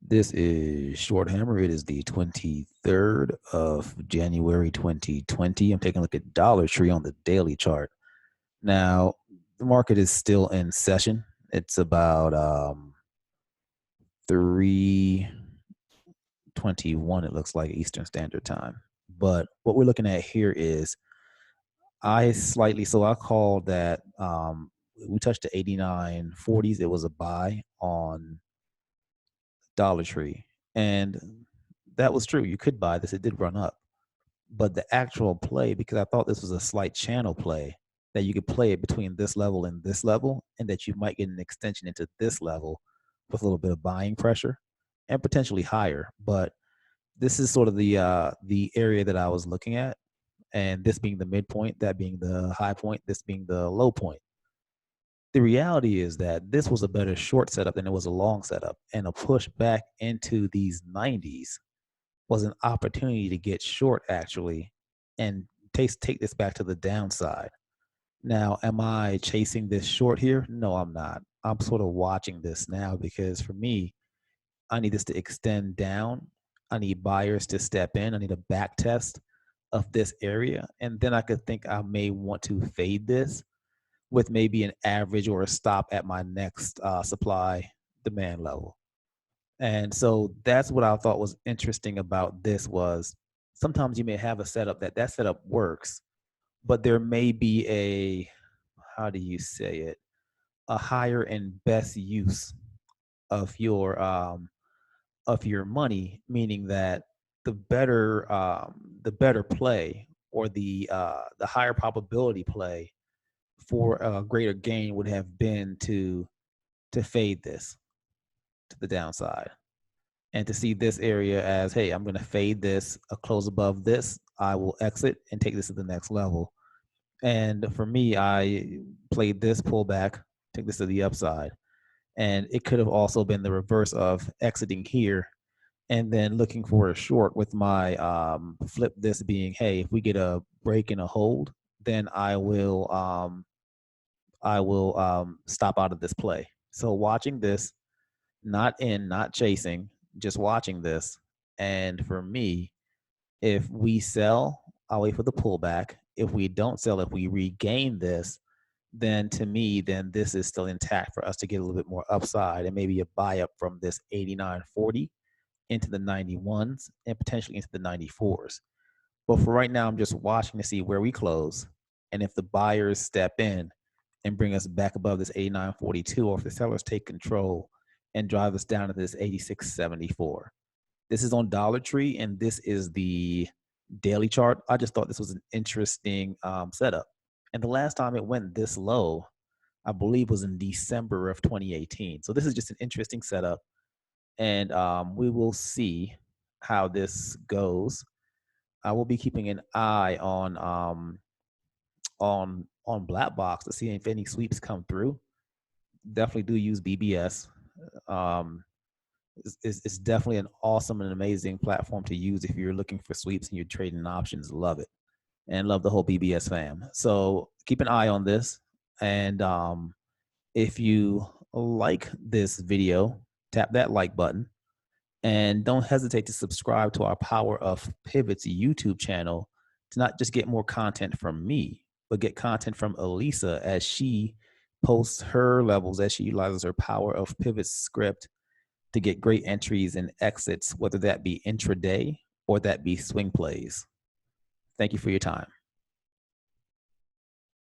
This is Short Hammer. It is the 23rd of January 2020. I'm taking a look at Dollar Tree on the daily chart. Now, the market is still in session. It's about 3:21, it looks like, Eastern Standard Time. But what we're looking at here is I called that we touched the 89.40s. It was a buy on Dollar Tree. And that was true. You could buy this. It did run up. But the actual play, because I thought this was a slight channel play, that you could play it between this level and this level, and that you might get an extension into this level with a little bit of buying pressure and potentially higher. But this is sort of the area that I was looking at, and this being the midpoint, that being the high point, this being the low point. The reality is that this was a better short setup than it was a long setup, and a push back into these 90s was an opportunity to get short actually and take this back to the downside. Now, am I chasing this short here? No, I'm not. I'm sort of watching this now because for me, I need this to extend down. I need buyers to step in. I need a back test of this area. And then I could think I may want to fade this with maybe an average or a stop at my next supply demand level. And so that's what I thought was interesting about this was sometimes you may have a setup that setup works, but there may be a, how do you say it, a higher and best use of your money, meaning that the better play or the higher probability play for a greater gain would have been to fade this to the downside and to see this area as, hey, I'm going to fade this, a close above this, I will exit and take this to the next level. And for me, I played this pullback, take this to the upside. And it could have also been the reverse of exiting here and then looking for a short with my flip this being, hey, if we get a break and a hold, then I will stop out of this play. So watching this, not in, not chasing, just watching this. And for me, if we sell, I'll wait for the pullback. If we don't sell, if we regain this, then to me, then this is still intact for us to get a little bit more upside and maybe a buy up from this 89.40 into the 91s and potentially into the 94s. But for right now, I'm just watching to see where we close and if the buyers step in and bring us back above this 89.42, or if the sellers take control and drive us down to this 86.74. This is on Dollar Tree, and this is the daily chart. I just thought this was an interesting setup. And the last time it went this low, I believe, was in December of 2018. So this is just an interesting setup, and we will see how this goes. I will be keeping an eye on BlackBox to see if any sweeps come through. Definitely do use BBS. Um, it's definitely an awesome and amazing platform to use if you're looking for sweeps and you're trading options. Love it, and love the whole BBS fam. So keep an eye on this, and if you like this video, tap that like button, and don't hesitate to subscribe to our Power of Pivots YouTube channel to not just get more content from me, but get content from Elisa as she posts her levels, as she utilizes her Power of Pivots script to get great entries and exits, whether that be intraday or that be swing plays. Thank you for your time.